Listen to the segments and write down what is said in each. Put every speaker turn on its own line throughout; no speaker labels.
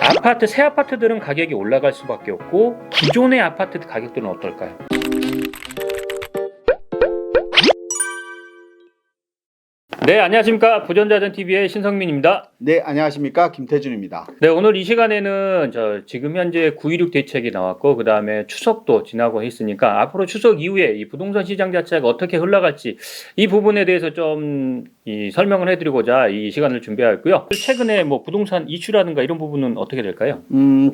아파트, 새 아파트들은 가격이 올라갈 수밖에 없고 기존의 아파트 가격들은 어떨까요? 네, 안녕하십니까. 부전자전TV의 신성민입니다.
네, 안녕하십니까. 김태준입니다.
네, 오늘 이 시간에는 지금 현재 9.16 대책이 나왔고, 그 다음에 추석도 지나고 했으니까, 앞으로 추석 이후에 이 부동산 시장 자체가 어떻게 흘러갈지, 이 부분에 대해서 좀 설명을 해드리고자 이 시간을 준비하였고요. 최근에 뭐 부동산 이슈라든가 이런 부분은 어떻게 될까요?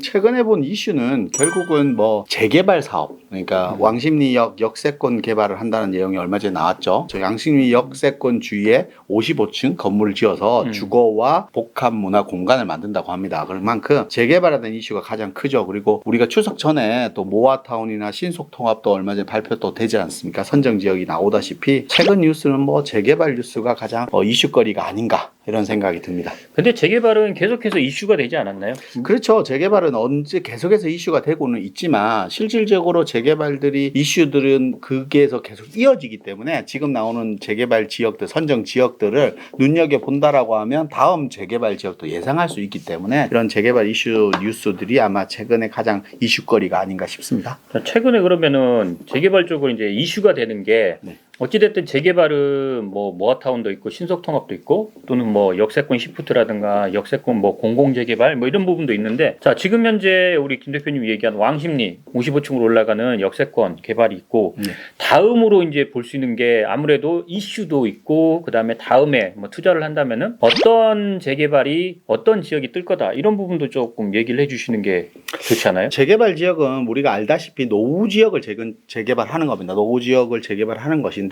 최근에 본 이슈는 결국은 뭐 재개발 사업, 그러니까 왕십리역 역세권 개발을 한다는 내용이 얼마 전에 나왔죠. 저 왕십리 역세권 주위에 55층 건물을 지어서 주거와 복합 문화 공간을 만든다고 합니다. 그만큼 재개발하는 이슈가 가장 크죠. 그리고 우리가 추석 전에 또 모아타운이나 신속통합도 얼마 전에 발표도 되지 않습니까? 선정 지역이 나오다시피 최근 뉴스는 뭐 재개발 뉴스가 가장 이슈거리가 아닌가 이런 생각이 듭니다.
근데 재개발은 계속해서 이슈가 되지 않았나요?
그렇죠. 재개발은 언제 계속해서 이슈가 되고는 있지만 실질적으로 재개발들이 이슈들은 거기에서 계속 이어지기 때문에 지금 나오는 재개발 지역들, 선정 지역들을 눈여겨본다라고 하면 다음 재개발 지역도 예상할 수 있기 때문에 이런 재개발 이슈 뉴스들이 아마 최근에 가장 이슈거리가 아닌가 싶습니다.
최근에 그러면은 재개발 쪽으로 이제 이슈가 되는 게
네.
어찌됐든 재개발은 뭐 모아타운도 있고 신속통합도 있고 또는 뭐 역세권 시프트라든가 역세권 뭐 공공재개발 뭐 이런 부분도 있는데, 자 지금 현재 우리 김 대표님이 얘기한 왕십리 55층으로 올라가는 역세권 개발이 있고 다음으로 이제 볼 수 있는 게 아무래도 이슈도 있고 그 다음에 다음에 뭐 투자를 한다면은 어떤 재개발이 어떤 지역이 뜰 거다 이런 부분도 조금 얘기를 해주시는 게 좋지 않아요?
재개발 지역은 우리가 알다시피 노후 지역을 재개발하는 겁니다. 노후 지역을 재개발하는 것인데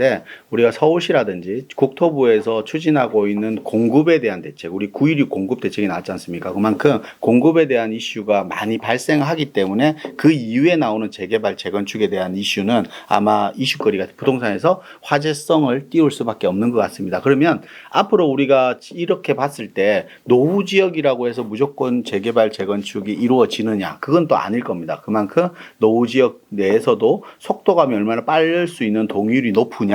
우리가 서울시라든지 국토부에서 추진하고 있는 공급에 대한 대책, 우리 9.16 공급 대책이 나왔지 않습니까? 그만큼 공급에 대한 이슈가 많이 발생하기 때문에 그 이후에 나오는 재개발, 재건축에 대한 이슈는 아마 이슈거리가 부동산에서 화제성을 띄울 수밖에 없는 것 같습니다. 그러면 앞으로 우리가 이렇게 봤을 때 노후 지역이라고 해서 무조건 재개발, 재건축이 이루어지느냐? 그건 또 아닐 겁니다. 그만큼 노후 지역 내에서도 속도감이 얼마나 빠를 수 있는 동의율이 높으냐?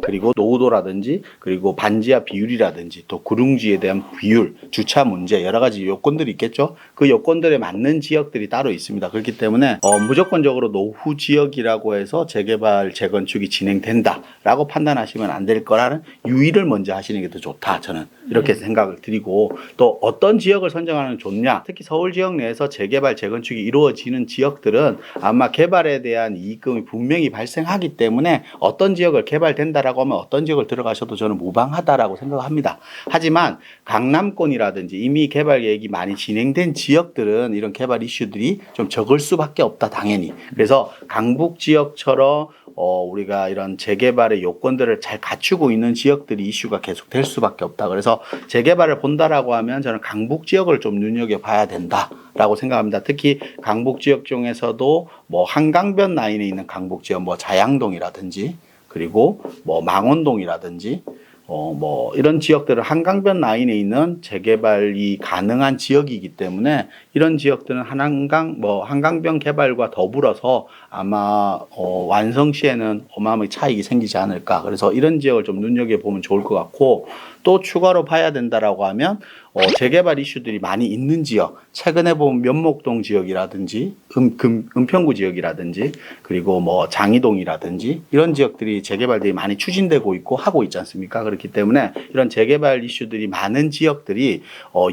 그리고 노후도라든지 그리고 반지하 비율이라든지 또 구릉지에 대한 비율, 주차 문제 여러 가지 요건들이 있겠죠. 그 요건들에 맞는 지역들이 따로 있습니다. 그렇기 때문에 무조건적으로 노후 지역이라고 해서 재개발, 재건축이 진행된다라고 판단하시면 안 될 거라는 유의를 먼저 하시는 게 더 좋다. 저는 이렇게 생각을 드리고, 또 어떤 지역을 선정하는 게 좋냐. 특히 서울 지역 내에서 재개발, 재건축이 이루어지는 지역들은 아마 개발에 대한 이익금이 분명히 발생하기 때문에 어떤 지역을 개발된다라고 하면 어떤 지역을 들어가셔도 저는 무방하다라고 생각합니다. 하지만 강남권이라든지 이미 개발 계획이 많이 진행된 지역들은 이런 개발 이슈들이 좀 적을 수밖에 없다, 당연히. 그래서 강북 지역처럼 우리가 이런 재개발의 요건들을 잘 갖추고 있는 지역들이 이슈가 계속 될 수밖에 없다. 그래서 재개발을 본다라고 하면 저는 강북 지역을 좀 눈여겨봐야 된다라고 생각합니다. 특히 강북 지역 중에서도 뭐 한강변 라인에 있는 강북 지역, 뭐 자양동이라든지 그리고 뭐 망원동이라든지 뭐 이런 지역들은 한강변 라인에 있는 재개발이 가능한 지역이기 때문에 이런 지역들은 한강변 개발과 더불어서 아마 완성 시에는 어마어마하게 차익이 생기지 않을까. 그래서 이런 지역을 좀 눈여겨보면 좋을 것 같고, 또 추가로 봐야 된다라고 하면 재개발 이슈들이 많이 있는 지역, 최근에 보면 면목동 지역이라든지 은평구 지역이라든지 그리고 뭐 장이동이라든지 이런 지역들이 재개발들이 많이 추진되고 있고 하고 있지 않습니까? 그렇기 때문에 이런 재개발 이슈들이 많은 지역들이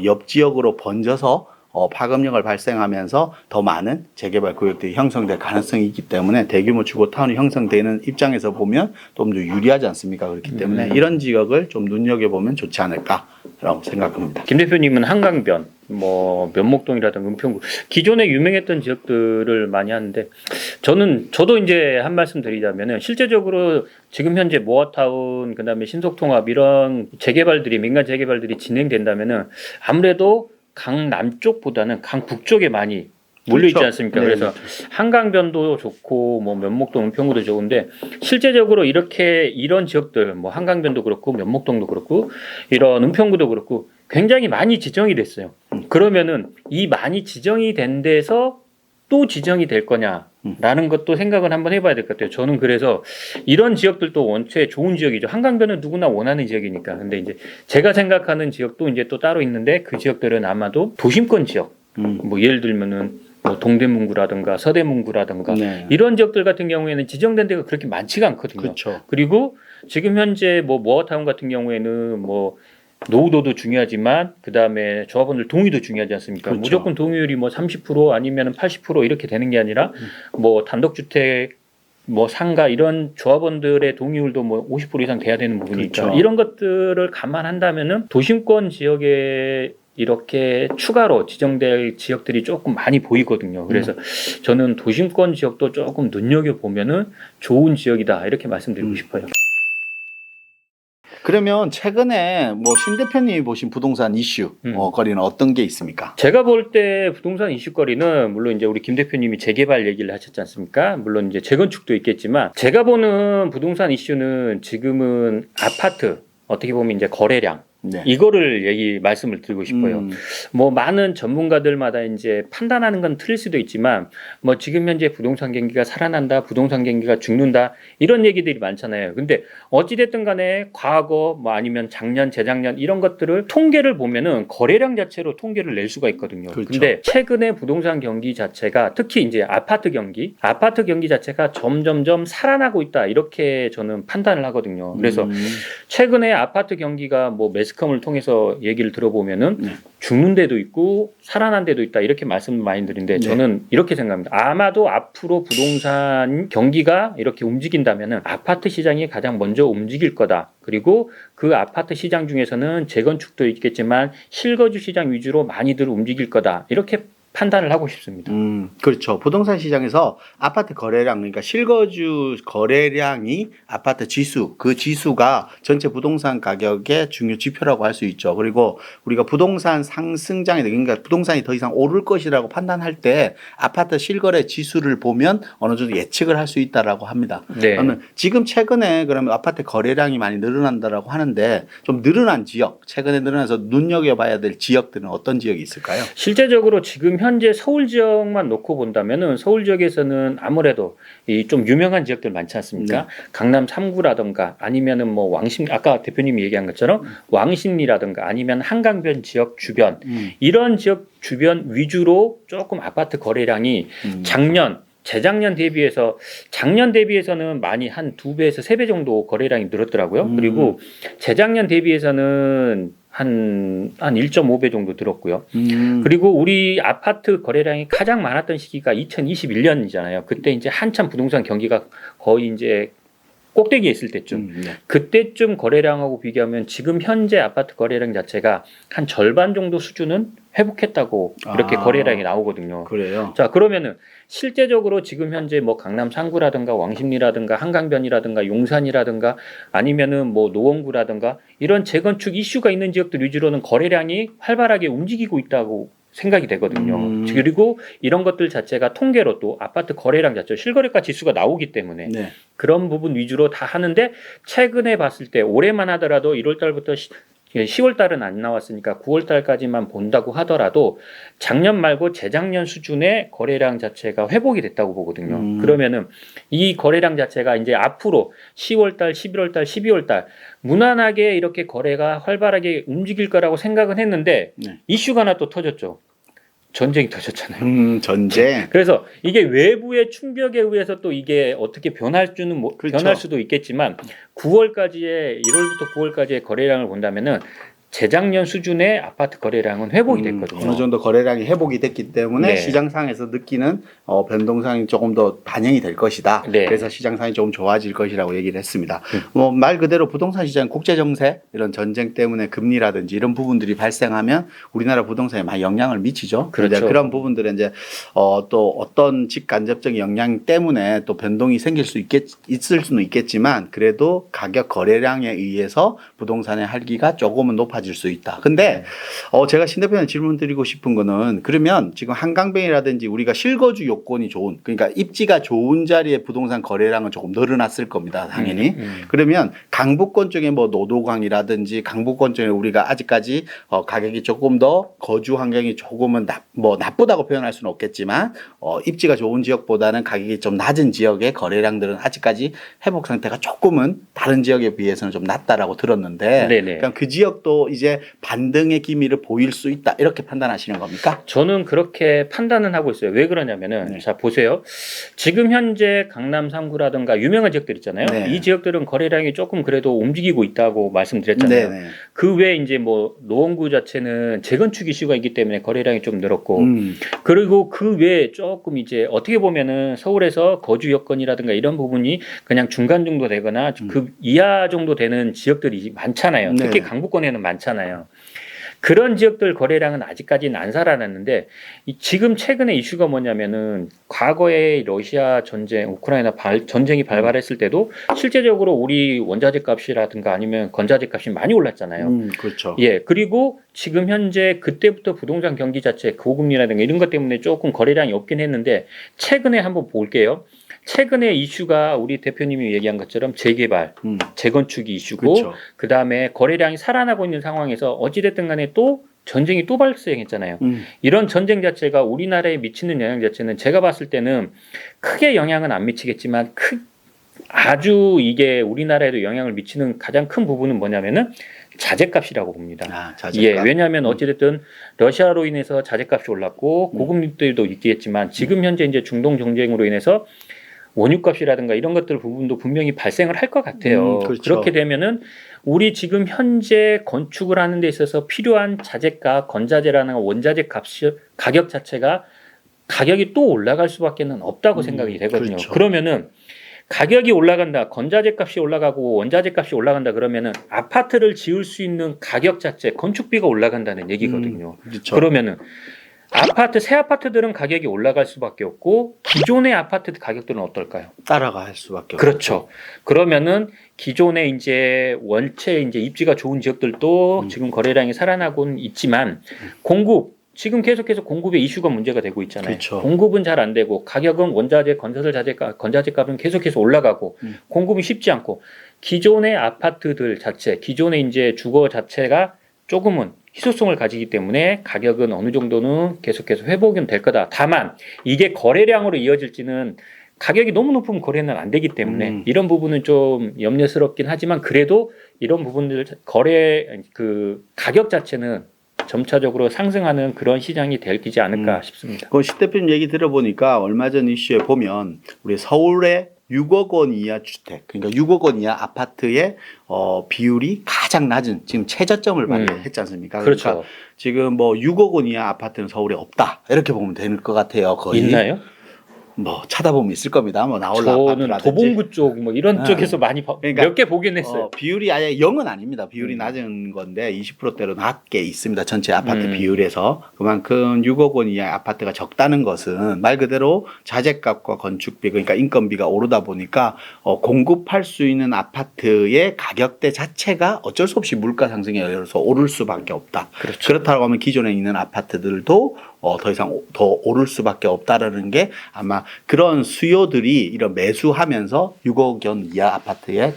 옆 지역으로 번져서 파급력을 발생하면서 더 많은 재개발 구역들이 형성될 가능성이 있기 때문에 대규모 주거타운이 형성되는 입장에서 보면 좀 더 유리하지 않습니까? 그렇기 때문에 이런 지역을 좀 눈여겨보면 좋지 않을까라고 생각합니다.
김 대표님은 한강변, 뭐 면목동이라든가 은평구 기존에 유명했던 지역들을 많이 하는데, 저도 이제 한 말씀 드리자면은 실제적으로 지금 현재 모아타운 그다음에 신속통합 이런 재개발들이 민간 재개발들이 진행된다면은 아무래도 강남쪽보다는 강북쪽에 많이 몰려있지
그렇죠.
않습니까?
네.
그래서 한강변도 좋고 뭐 면목동, 은평구도 좋은데 실제적으로 이런 지역들 뭐 한강변도 그렇고 면목동도 그렇고 이런 은평구도 그렇고 굉장히 많이 지정이 됐어요. 그러면은 이 많이 지정이 된 데서 또 지정이 될 거냐라는 것도 생각을 한번 해봐야 될 것 같아요. 저는 그래서 이런 지역들도 원체 좋은 지역이죠. 한강변은 누구나 원하는 지역이니까. 근데 이제 제가 생각하는 지역도 이제 또 따로 있는데 그 지역들은 아마도 도심권 지역, 뭐 예를 들면은 뭐 동대문구라든가 서대문구라든가
네.
이런 지역들 같은 경우에는 지정된 데가 그렇게 많지가 않거든요.
그렇죠.
그리고 지금 현재 뭐 모어타운 같은 경우에는 뭐 노후도도 중요하지만 그 다음에 조합원들 동의도 중요하지 않습니까?
그렇죠.
무조건 동의율이 뭐 30% 아니면 80% 이렇게 되는 게 아니라 뭐 단독주택 뭐 상가 이런 조합원들의 동의율도 뭐 50% 이상 돼야 되는 부분이
그렇죠.
있죠. 이런 것들을 감안한다면은 도심권 지역에 이렇게 추가로 지정될 지역들이 조금 많이 보이거든요. 그래서 저는 도심권 지역도 조금 눈여겨 보면은 좋은 지역이다 이렇게 말씀드리고 싶어요.
그러면 최근에 뭐 신 대표님이 보신 부동산 이슈 거리는 어떤 게 있습니까?
제가 볼 때 부동산 이슈거리는 물론 이제 우리 김 대표님이 재개발 얘기를 하셨지 않습니까? 물론 이제 재건축도 있겠지만 제가 보는 부동산 이슈는 지금은 아파트 어떻게 보면 이제 거래량
네.
이거를 말씀을 드리고 싶어요. 뭐 많은 전문가들마다 이제 판단하는 건 틀릴 수도 있지만 뭐 지금 현재 부동산 경기가 살아난다, 부동산 경기가 죽는다 이런 얘기들이 많잖아요. 근데 어찌 됐든 간에 과거 뭐 아니면 작년, 재작년 이런 것들을 통계를 보면은 거래량 자체로 통계를 낼 수가 있거든요.
그렇죠.
근데 최근에 부동산 경기 자체가 특히 이제 아파트 경기 자체가 점점점 살아나고 있다 이렇게 저는 판단을 하거든요. 그래서 최근에 아파트 경기가 뭐 매스컴을 통해서 얘기를 들어보면은 죽는 데도 있고 살아난 데도 있다 이렇게 말씀을 많이 드리는데 저는 이렇게 생각합니다. 아마도 앞으로 부동산 경기가 이렇게 움직인다면은 아파트 시장이 가장 먼저 움직일 거다. 그리고 그 아파트 시장 중에서는 재건축도 있겠지만 실거주 시장 위주로 많이들 움직일 거다. 이렇게 판단을 하고 싶습니다.
그렇죠. 부동산 시장에서 아파트 거래량, 그러니까 실거주 거래량이 아파트 지수, 그 지수가 전체 부동산 가격의 중요 지표라고 할 수 있죠. 그리고 우리가 부동산 상승장에, 그러니까 부동산이 더 이상 오를 것이라고 판단할 때 아파트 실거래 지수를 보면 어느 정도 예측을 할 수 있다라고 합니다.
네.
그러면 지금 최근에 그러면 아파트 거래량이 많이 늘어난다라고 하는데 좀 늘어난 지역, 최근에 늘어나서 눈여겨봐야 될 지역들은 어떤 지역이 있을까요?
실제적으로 지금 현재 서울 지역만 놓고 본다면은 서울 지역에서는 아무래도 이 좀 유명한 지역들 많지 않습니까? 강남 3구라든가 아니면은 뭐 왕십 아까 대표님이 얘기한 것처럼 왕십리라든가 아니면 한강변 지역 주변 이런 지역 주변 위주로 조금 아파트 거래량이 재작년 대비해서는 많이 한 2배에서 3배 정도 거래량이 늘었더라고요. 그리고 재작년 대비해서는 한 1.5배 정도 늘었고요. 그리고 우리 아파트 거래량이 가장 많았던 시기가 2021년이잖아요. 그때 이제 한참 부동산 경기가 거의 이제 꼭대기에 있을 때쯤. 그때쯤 거래량하고 비교하면 지금 현재 아파트 거래량 자체가 한 절반 정도 수준은 회복했다고 이렇게 거래량이 나오거든요.
그래요.
자, 그러면은 실제적으로 지금 현재 뭐 강남 3구라든가 왕십리라든가 한강변이라든가 용산이라든가 아니면은 뭐 노원구라든가 이런 재건축 이슈가 있는 지역들 위주로는 거래량이 활발하게 움직이고 있다고 생각이 되거든요. 그리고 이런 것들 자체가 통계로 또 아파트 거래량 자체 실거래가 지수가 나오기 때문에 그런 부분 위주로 다 하는데 최근에 봤을 때 올해만 하더라도 1월 달부터 10월 달은 안 나왔으니까 9월 달까지만 본다고 하더라도 작년 말고 재작년 수준의 거래량 자체가 회복이 됐다고 보거든요. 그러면은 이 거래량 자체가 이제 앞으로 10월 달, 11월 달, 12월 달 무난하게 이렇게 거래가 활발하게 움직일 거라고 생각은 했는데 이슈가 하나 또 터졌죠. 전쟁이 터졌잖아요.
전쟁.
그래서 이게 외부의 충격에 의해서 또 이게 어떻게 변할 수도 있겠지만 1월부터 9월까지의 거래량을 본다면은 재작년 수준의 아파트 거래량은 회복이 됐거든요.
어느 정도 거래량이 회복이 됐기 때문에
네.
시장상에서 느끼는 변동성이 조금 더 반영이 될 것이다.
네.
그래서 시장상이 조금 좋아질 것이라고 얘기를 했습니다. 뭐 말 그대로 부동산 시장 국제 정세 이런 전쟁 때문에 금리라든지 이런 부분들이 발생하면 우리나라 부동산에 많이 영향을 미치죠.
그렇죠.
이제 그런 부분들은 이제 또 어떤 직간접적인 영향 때문에 또 변동이 있을 수는 있겠지만 그래도 가격 거래량에 의해서 부동산의 활기가 조금은 높아질 수 있다. 근데 제가 신 대표님 질문 드리고 싶은 거는 그러면 지금 한강변이라든지 우리가 실거주 요건이 좋은 그러니까 입지가 좋은 자리에 부동산 거래량은 조금 늘어났을 겁니다. 당연히. 그러면 강북권 쪽에 뭐 노도광이라든지 강북권 쪽에 우리가 아직까지 가격이 조금 더 거주 환경이 조금은 나쁘다고 표현할 수는 없겠지만 입지가 좋은 지역보다는 가격이 좀 낮은 지역의 거래량들은 아직까지 회복 상태가 조금은 다른 지역에 비해서는 좀 낮다라고 들었는데
네네.
그럼 그 지역도 또 이제 반등의 기미를 보일 수 있다 이렇게 판단하시는 겁니까?
저는 그렇게 판단은 하고 있어요. 왜 그러냐면은
네.
자 보세요. 지금 현재 강남 3구라든가 유명한 지역들 있잖아요.
네.
이 지역들은 거래량이 조금 그래도 움직이고 있다고 말씀드렸잖아요.
네네.
그 외에 이제 뭐 노원구 자체는 재건축 이슈가 있기 때문에 거래량이 좀 늘었고 그리고 그 외에 조금 이제 어떻게 보면은 서울에서 거주 여건이라든가 이런 부분이 그냥 중간 정도 되거나 그 이하 정도 되는 지역들이 많잖아요. 특히
네.
강북권에는 많잖아요. 그런 지역들 거래량은 아직까지는 안 살아났는데 지금 최근에 이슈가 뭐냐면은 과거에 러시아 전쟁, 우크라이나 전쟁이 발발했을 때도 실제적으로 우리 원자재 값이라든가 아니면 건자재 값이 많이 올랐잖아요.
그렇죠.
예, 그리고 지금 현재 그때부터 부동산 경기 자체 고금리라든가 이런 것 때문에 조금 거래량이 없긴 했는데 최근에 한번 볼게요. 최근에 이슈가 우리 대표님이 얘기한 것처럼 재개발, 재건축이 이슈고
그렇죠.
그다음에 거래량이 살아나고 있는 상황에서 어찌됐든 간에 또 전쟁이 또 발생했잖아요.
음.
이런 전쟁 자체가 우리나라에 미치는 영향 자체는 제가 봤을 때는 크게 영향은 안 미치겠지만 아주 이게 우리나라에도 영향을 미치는 가장 큰 부분은 뭐냐면은 자재값이라고 봅니다.
아, 자재값.
예, 왜냐하면 어찌됐든 러시아로 인해서 자재값이 올랐고 고금리들도 있겠지만 지금 현재 이제 중동 정쟁으로 인해서 원유값이라든가 이런 것들 부분도 분명히 발생을 할 것 같아요.
그렇죠.
그렇게 되면은 우리 지금 현재 건축을 하는 데 있어서 필요한 자재값, 건자재라는 원자재 가격 자체가 가격이 또 올라갈 수밖에는 없다고 생각이 되거든요.
그렇죠.
그러면은 가격이 올라간다, 건자재 값이 올라가고 원자재 값이 올라간다 그러면은 아파트를 지을 수 있는 가격 자체, 건축비가 올라간다는 얘기거든요.
그렇죠.
그러면은 새 아파트들은 가격이 올라갈 수밖에 없고 기존의 아파트 가격들은 어떨까요?
따라갈 수밖에 없죠.
그렇죠. 그러면은 기존에 이제 원체 이제 입지가 좋은 지역들도 지금 거래량이 살아나고는 있지만 지금 계속해서 공급의 이슈가 문제가 되고 있잖아요.
그렇죠.
공급은 잘 안 되고 가격은 원자재, 건자재 값은 계속해서 올라가고 공급이 쉽지 않고 기존의 아파트들 자체, 기존의 이제 주거 자체가 조금은 희소성을 가지기 때문에 가격은 어느 정도는 계속해서 회복은 될 거다. 다만 이게 거래량으로 이어질지는 가격이 너무 높으면 거래는 안 되기 때문에 이런 부분은 좀 염려스럽긴 하지만 그래도 이런 부분들 가격 자체는 점차적으로 상승하는 그런 시장이 되지 않을까 싶습니다.
그 시 대표님 얘기 들어보니까 얼마 전 이슈에 보면 우리 서울의 6억 원 이하 주택, 그러니까 6억 원 이하 아파트의 비율이 가장 낮은 지금 최저점을 발휘했지 않습니까?
그렇죠.
그러니까 지금 뭐 6억 원 이하 아파트는 서울에 없다 이렇게 보면 될 것 같아요. 거의.
있나요?
뭐 찾아보면 있을 겁니다. 뭐 나올
저는
아파트라든지.
도봉구 쪽 뭐 이런 쪽에서 많이
그러니까,
몇 개 보긴 했어요.
비율이 아예 0은 아닙니다. 비율이 낮은 건데 20%대로 낮게 있습니다. 전체 아파트 비율에서. 그만큼 6억 원 이하의 아파트가 적다는 것은 말 그대로 자재값과 건축비 그러니까 인건비가 오르다 보니까 공급할 수 있는 아파트의 가격대 자체가 어쩔 수 없이 물가 상승에 의해서 오를 수밖에 없다.
그렇죠.
그렇다고 하면 기존에 있는 아파트들도 더 이상 더 오를 수밖에 없다라는 게 아마 그런 수요들이 이런 매수하면서 6억 원 이하 아파트의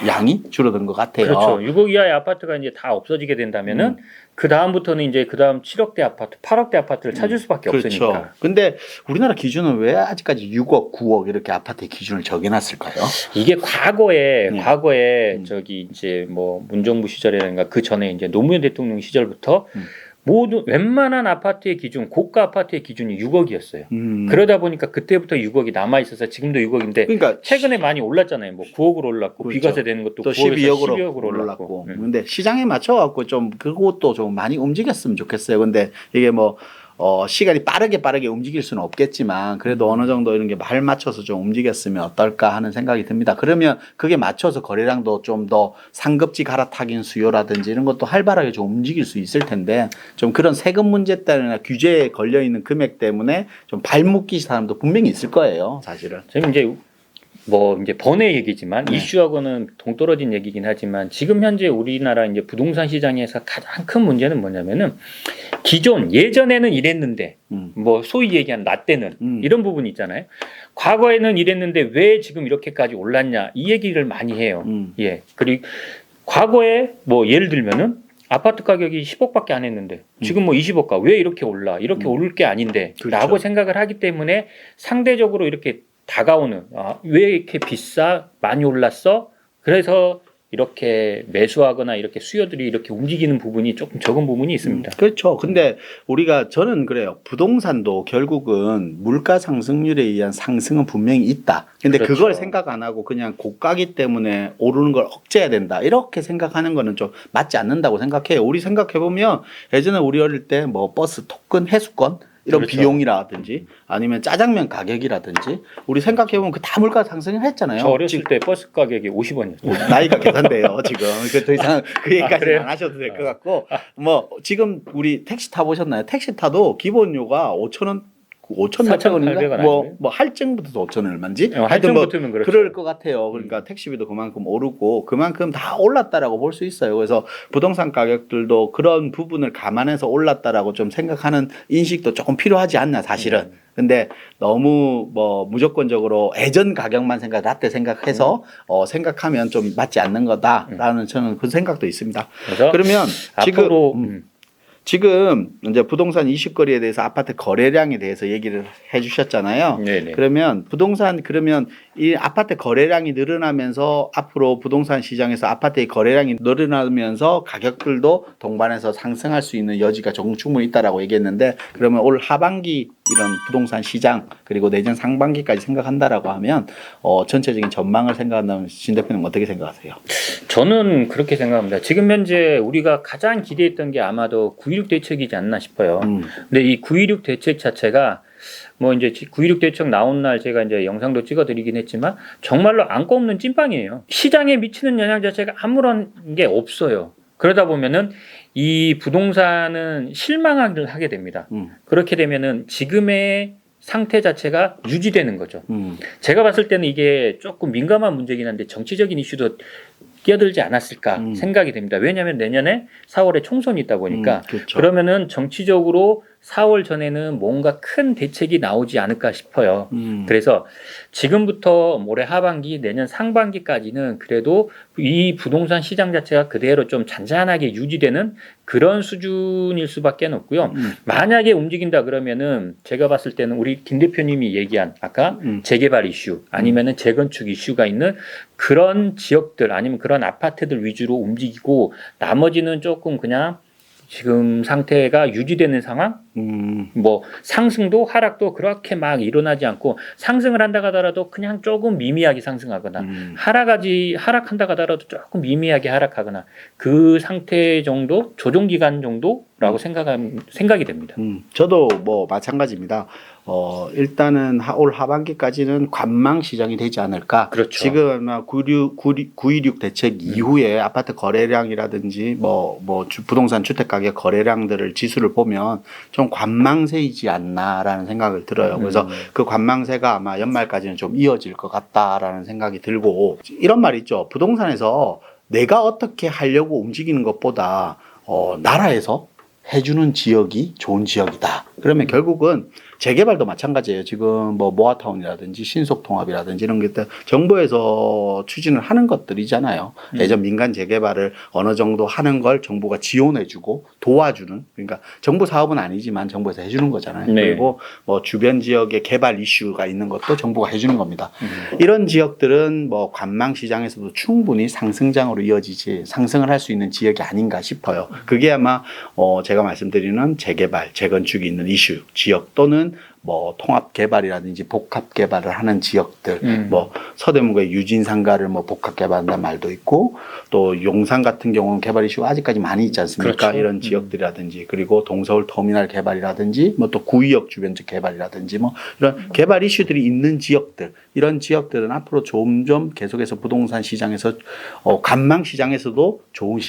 양이 줄어든 것 같아요.
그렇죠. 6억 이하의 아파트가 이제 다 없어지게 된다면은 그 다음부터는 이제 그 다음 7억대 아파트, 8억대 아파트를 찾을 수밖에
그렇죠.
없으니까.
근데 우리나라 기준은 왜 아직까지 6억, 9억 이렇게 아파트의 기준을 정해놨을까요?
이게 과거에 저기 이제 뭐 문정부 시절이라든가 그 전에 이제 노무현 대통령 시절부터 모두 웬만한 아파트의 기준, 고가 아파트의 기준이 6억이었어요. 그러다 보니까 그때부터 6억이 남아 있어서 지금도 6억인데
그러니까
최근에 많이 올랐잖아요. 뭐 9억으로 올랐고
그렇죠.
비과세 되는 것도
또
9억에서
12억으로
12억으로
올랐고. 근데 시장에 맞춰갖고 좀 그것도 좀 많이 움직였으면 좋겠어요. 근데 이게 뭐 시간이 빠르게 움직일 수는 없겠지만 그래도 어느 정도 이런 게 말 맞춰서 좀 움직였으면 어떨까 하는 생각이 듭니다. 그러면 그게 맞춰서 거래량도 좀 더 상급지 갈아타긴 수요라든지 이런 것도 활발하게 좀 움직일 수 있을 텐데 좀 그런 세금 문제 때문에 규제에 걸려 있는 금액 때문에 좀 발묶기 사람도 분명히 있을 거예요, 사실은.
지금 이제 번외 얘기지만 이슈하고는 동떨어진 얘기긴 하지만 지금 현재 우리나라 이제 부동산 시장에서 가장 큰 문제는 뭐냐면은 예전에는 이랬는데 뭐 소위 얘기한 나 때는 이런 부분이 있잖아요. 과거에는 이랬는데 왜 지금 이렇게까지 올랐냐 이 얘기를 많이 해요. 예. 그리고 과거에 뭐 예를 들면은 아파트 가격이 10억밖에 안 했는데 지금 뭐 20억가 왜 이렇게 올라? 이렇게 오를 게 아닌데
그렇죠.
라고 생각을 하기 때문에 상대적으로 이렇게 다가오는 왜 이렇게 비싸? 많이 올랐어? 그래서 이렇게 매수하거나 이렇게 수요들이 이렇게 움직이는 부분이 조금 적은 부분이 있습니다.
그렇죠. 근데 저는 그래요. 부동산도 결국은 물가 상승률에 의한 상승은 분명히 있다. 근데
그렇죠.
그걸 생각 안 하고 그냥 고가기 때문에 오르는 걸 억제해야 된다. 이렇게 생각하는 거는 좀 맞지 않는다고 생각해요. 우리 생각해보면 예전에 우리 어릴 때 뭐 버스 토큰 해수권 이런
그렇죠.
비용이라든지 아니면 짜장면 가격이라든지 우리 생각해보면 그 다 물가 상승을 했잖아요.
저 어렸을 때 버스 가격이 50원이었어요.
나이가 계산돼요 지금. 더 이상 그 얘기까지는
그래요?
안 하셔도 될 것 같고 뭐 지금 우리 택시 타보셨나요? 택시 타도 기본료가 5,000원 5,600원인가?
4,800원
뭐 할증부터도 5,000원 얼마인지?
할증 붙으면 그렇죠.
그럴 것 같아요. 그러니까 택시비도 그만큼 오르고 그만큼 다 올랐다라고 볼 수 있어요. 그래서 부동산 가격들도 그런 부분을 감안해서 올랐다라고 좀 생각하는 인식도 조금 필요하지 않나 사실은. 근데 너무 뭐 무조건적으로 예전 가격만 라떼 생각해서 생각하면 좀 맞지 않는 거다라는 저는 그 생각도 있습니다.
그래서
그러면
앞으로
지금 이제 부동산 이슈거리에 대해서 아파트 거래량에 대해서 얘기를 해주셨잖아요.
네네.
그러면 이 아파트 거래량이 늘어나면서 앞으로 부동산 시장에서 아파트의 거래량이 늘어나면서 가격들도 동반해서 상승할 수 있는 여지가 충분히 있다라고 얘기했는데 그러면 올 하반기 이런 부동산 시장 그리고 내년 상반기까지 생각한다라고 하면 전체적인 전망을 생각한다면 신 대표님 어떻게 생각하세요?
저는 그렇게 생각합니다. 지금 현재 우리가 가장 기대했던 게 아마도 9.16 대책이지 않나 싶어요. 근데 이 9.16 대책 자체가 뭐 이제 9.16 대책 나온 날 제가 이제 영상도 찍어드리긴 했지만 정말로 안고 없는 찐빵이에요. 시장에 미치는 영향 자체가 아무런 게 없어요. 그러다 보면은 이 부동산은 실망을 하게 됩니다. 그렇게 되면은 지금의 상태 자체가 유지되는 거죠. 제가 봤을 때는 이게 조금 민감한 문제긴 한데 정치적인 이슈도 끼어들지 않았을까 생각이 됩니다. 왜냐하면 내년에 4월에 총선이 있다 보니까
그렇죠.
그러면은 정치적으로 4월 전에는 뭔가 큰 대책이 나오지 않을까 싶어요. 그래서 지금부터 올해 하반기, 내년 상반기까지는 그래도 이 부동산 시장 자체가 그대로 좀 잔잔하게 유지되는 그런 수준일 수밖에 없고요. 만약에 움직인다 그러면은 제가 봤을 때는 우리 김 대표님이 얘기한 아까 재개발 이슈 아니면은 재건축 이슈가 있는 그런 지역들 아니면 그런 아파트들 위주로 움직이고 나머지는 조금 그냥 지금 상태가 유지되는 상황? 뭐 상승도 하락도 그렇게 막 일어나지 않고 상승을 한다 하더라도 그냥 조금 미미하게 상승하거나 하락한다 하더라도 조금 미미하게 하락하거나 그 상태 정도 조정 기간 정도라고 생각이 됩니다.
저도 뭐 마찬가지입니다. 일단은 올 하반기까지는 관망 시장이 되지 않을까.
그렇죠.
지금 9.16 대책 이후에 아파트 거래량이라든지 부동산 주택 가격 거래량들을 지수를 보면 좀 관망세이지 않나라는 생각을 들어요. 그래서 그 관망세가 아마 연말까지는 좀 이어질 것 같다라는 생각이 들고 이런 말 있죠. 부동산에서 내가 어떻게 하려고 움직이는 것보다 나라에서 해주는 지역이 좋은 지역이다. 그러면 결국은 재개발도 마찬가지예요. 지금 뭐 모아타운이라든지 신속통합이라든지 이런 게 정부에서 추진을 하는 것들이잖아요. 예전 민간 재개발을 어느 정도 하는 걸 정부가 지원해주고 도와주는 그러니까 정부 사업은 아니지만 정부에서 해주는 거잖아요.
네.
그리고 뭐 주변 지역에 개발 이슈가 있는 것도 정부가 해주는 겁니다. 이런 지역들은 뭐 관망 시장에서도 충분히 상승장으로 이어지지 상승을 할 수 있는 지역이 아닌가 싶어요. 그게 아마 제가 말씀드리는 재개발, 재건축이 있는 이슈, 지역 또는 뭐 통합 개발이라든지 복합 개발을 하는 지역들, 뭐 서대문구의 유진상가를 뭐 복합 개발한다는 말도 있고, 또 용산 같은 경우는 개발 이슈가 아직까지 많이 있지 않습니까?
그렇죠.
이런 지역들이라든지, 그리고 동서울 터미널 개발이라든지, 뭐 또 구의역 주변적 개발이라든지, 뭐 이런 개발 이슈들이 있는 지역들, 이런 지역들은 앞으로 점점 계속해서 부동산 시장에서 관망 시장에서도 좋은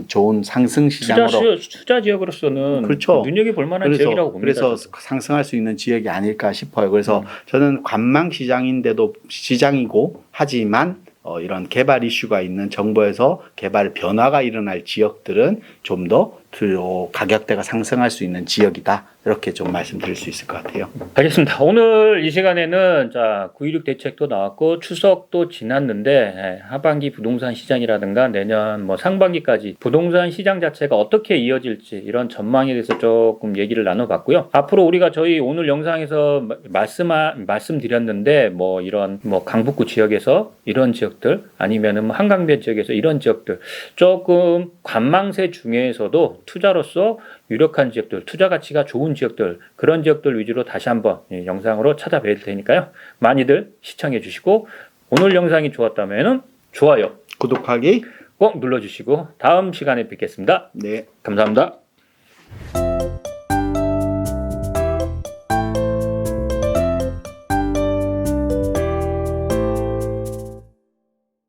좋은 상승 시장으로
투자 지역으로서는
그렇죠.
눈여겨볼 만한 지역이라고 봅니다.
그래서 상승할 수 있는 지역이 아닐까 싶어요. 그래서 저는 관망 시장인데도 시장이고 하지만 이런 개발 이슈가 있는 정부에서 개발 변화가 일어날 지역들은 좀 더 아파트로 가격대가 상승할 수 있는 지역이다. 이렇게 좀 말씀드릴 수 있을 것 같아요.
알겠습니다. 오늘 이 시간에는 자, 9.16 대책도 나왔고 추석도 지났는데 하반기 부동산 시장이라든가 내년 뭐 상반기까지 부동산 시장 자체가 어떻게 이어질지 이런 전망에 대해서 조금 얘기를 나눠봤고요. 앞으로 우리가 저희 오늘 영상에서 말씀드렸는데 뭐 이런 뭐 강북구 지역에서 이런 지역들 아니면은 뭐 한강변 지역에서 이런 지역들 조금 관망세 중에서도 투자로서 유력한 지역들, 투자 가치가 좋은 지역들, 그런 지역들 위주로 다시 한번 영상으로 찾아뵐 테니까요. 많이들 시청해 주시고 오늘 영상이 좋았다면 좋아요,
구독하기.
꼭 눌러주시고 다음 시간에 뵙겠습니다.
네.
감사합니다.